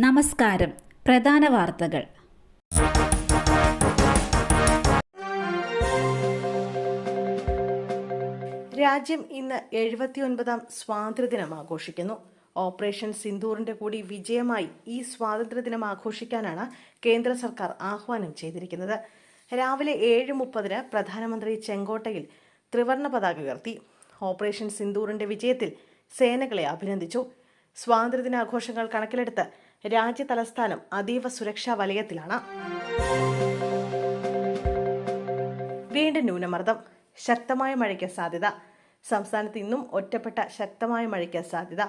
നമസ്കാരം. പ്രധാന വാർത്തകൾ. രാജ്യം ഇന്ന് 79ാം സ്വാതന്ത്ര്യദിനം ആഘോഷിക്കുന്നു. ഓപ്പറേഷൻ സിന്ദൂറിന്റെ കൂടി വിജയമായി ഈ സ്വാതന്ത്ര്യദിനം ആഘോഷിക്കാനാണ് കേന്ദ്ര സർക്കാർ ആഹ്വാനം ചെയ്തിരിക്കുന്നത്. രാവിലെ 7:30 പ്രധാനമന്ത്രി ചെങ്കോട്ടയിൽ ത്രിവർണ്ണ പതാക ഉയർത്തി. ഓപ്പറേഷൻ സിന്ദൂറിന്റെ വിജയത്തിൽ സേനകളെ അഭിനന്ദിച്ചു. സ്വാതന്ത്ര്യദിനാഘോഷങ്ങൾ കണക്കിലെടുത്ത് രാജ്യ തലസ്ഥാനം അതീവ സുരക്ഷാ വലയത്തിലാണ്. വീണ്ടും ന്യൂനമർദ്ദം, ശക്തമായ മഴയ്ക്ക് സാധ്യത. സംസ്ഥാനത്ത് ഇന്നും ഒറ്റപ്പെട്ട ശക്തമായ മഴയ്ക്ക് സാധ്യത.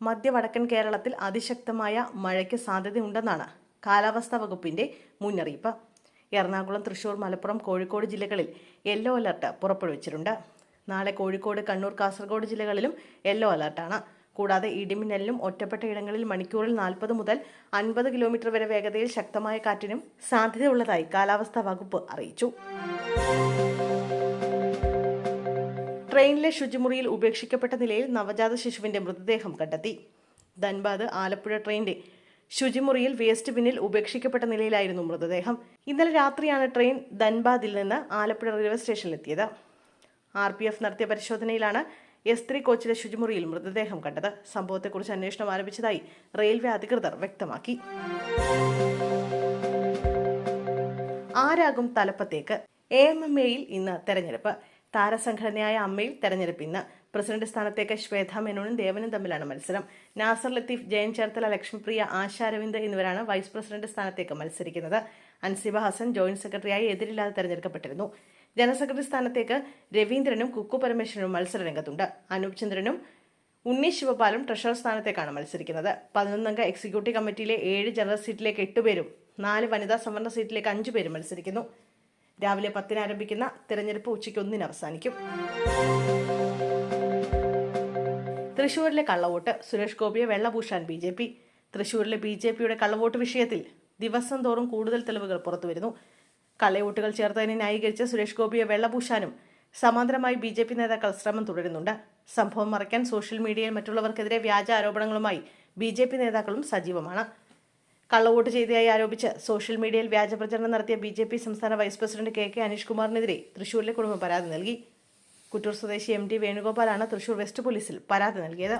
മധ്യ വടക്കൻ കേരളത്തിൽ അതിശക്തമായ മഴയ്ക്ക് സാധ്യതയുണ്ടെന്നാണ് കാലാവസ്ഥാ വകുപ്പിന്റെ മുന്നറിയിപ്പ്. എറണാകുളം, തൃശൂർ, മലപ്പുറം, കോഴിക്കോട് ജില്ലകളിൽ യെല്ലോ അലർട്ട് പുറപ്പെടുവിച്ചിട്ടുണ്ട്. നാളെ കോഴിക്കോട്, കണ്ണൂർ, കാസർഗോഡ് ജില്ലകളിലും യെല്ലോ അലർട്ടാണ്. കൂടാതെ ഇടിമിന്നലിനും ഒറ്റപ്പെട്ട ഇടങ്ങളിൽ മണിക്കൂറിൽ 40 മുതൽ 50 കിലോമീറ്റർ വരെ വേഗതയിൽ ശക്തമായ കാറ്റിനും സാധ്യതയുള്ളതായി കാലാവസ്ഥാ വകുപ്പ് അറിയിച്ചു. ട്രെയിനിലെ ശുചിമുറിയിൽ ഉപേക്ഷിക്കപ്പെട്ട നിലയിൽ നവജാത ശിശുവിന്റെ മൃതദേഹം കണ്ടെത്തി. ധൻബാദ് ആലപ്പുഴ ട്രെയിനിന്റെ ശുചിമുറിയിൽ വേസ്റ്റ് ബിന്നിൽ ഉപേക്ഷിക്കപ്പെട്ട നിലയിലായിരുന്നു മൃതദേഹം. ഇന്നലെ രാത്രിയാണ് ട്രെയിൻ ധൻബാദിൽ നിന്ന് ആലപ്പുഴ റെയിൽവേ സ്റ്റേഷനിലെത്തിയത്. RPF നടത്തിയ പരിശോധനയിലാണ് S3 കോച്ചിലെ ശുചിമുറിയിൽ മൃതദേഹം കണ്ടത്. സംഭവത്തെക്കുറിച്ച് അന്വേഷണം ആരംഭിച്ചതായി റെയിൽവേ അധികൃതർ വ്യക്തമാക്കി. ആരാകും തലപ്പത്തേക്ക്? AMMAയിൽ ഇന്ന് തെരഞ്ഞെടുപ്പ്. താരസംഘടനയായ അമ്മയിൽ തെരഞ്ഞെടുപ്പ് ഇന്ന്. പ്രസിഡന്റ് സ്ഥാനത്തേക്ക് ശ്വേത മേനോനും ദേവനും തമ്മിലാണ് മത്സരം. നാസർ ലത്തീഫ്, ജയൻ ചേർത്തല, ലക്ഷ്മിപ്രിയ, ആശ അരവിന്ദ് എന്നിവരാണ് വൈസ് പ്രസിഡന്റ് സ്ഥാനത്തേക്ക് മത്സരിക്കുന്നത്. അൻസിബ ഹസൻ ജോയിന്റ് സെക്രട്ടറിയായി എതിരില്ലാതെ തെരഞ്ഞെടുക്കപ്പെട്ടിരുന്നു. ജനറൽ സെക്രട്ടറി സ്ഥാനത്തേക്ക് രവീന്ദ്രനും കുക്കു പരമേശ്വരനും മത്സരരംഗത്തുണ്ട്. അനൂപ് ചന്ദ്രനും ഉണ്ണി ശിവപാലും ട്രഷറർ സ്ഥാനത്തേക്കാണ് മത്സരിക്കുന്നത്. 11-അംഗ എക്സിക്യൂട്ടീവ് കമ്മിറ്റിയിലെ 7 ജനറൽ സീറ്റിലേക്ക് 8 പേരും 4 വനിതാ സംവരണ സീറ്റിലേക്ക് 5 പേരും മത്സരിക്കുന്നു. രാവിലെ 10 ആരംഭിക്കുന്ന തെരഞ്ഞെടുപ്പ് ഉച്ചയ്ക്ക് 1 അവസാനിക്കും. തൃശൂരിലെ കള്ളവോട്ട്, സുരേഷ് ഗോപിയെ വെള്ളപൂശാൻ BJP. തൃശൂരിലെ BJPയുടെ കള്ളവോട്ട് വിഷയത്തിൽ ദിവസം തോറും കൂടുതൽ തെളിവുകൾ പുറത്തുവരുന്നു. കള്ളവോട്ടുകൾ ചേർത്തതിനെ ന്യായീകരിച്ച് സുരേഷ് ഗോപിയെ വെള്ളപൂശാനും സമാന്തരമായി BJP നേതാക്കൾ ശ്രമം തുടരുന്നുണ്ട്. സംഭവം മറയ്ക്കാൻ സോഷ്യൽ മീഡിയയിൽ മറ്റുള്ളവർക്കെതിരെ വ്യാജ ആരോപണങ്ങളുമായി BJP നേതാക്കളും സജീവമാണ്. കള്ളവോട്ട് ചെയ്തതായി ആരോപിച്ച് സോഷ്യൽ മീഡിയയിൽ വ്യാജ പ്രചരണം നടത്തിയ BJP സംസ്ഥാന വൈസ് പ്രസിഡന്റ് KK അനീഷ് കുമാറിനെതിരെ തൃശൂരിലെ കുടുംബം പരാതി നൽകി. കുറ്റൂർ സ്വദേശി MD വേണുഗോപാലാണ് തൃശൂർ വെസ്റ്റ് പോലീസിൽ പരാതി നൽകിയത്.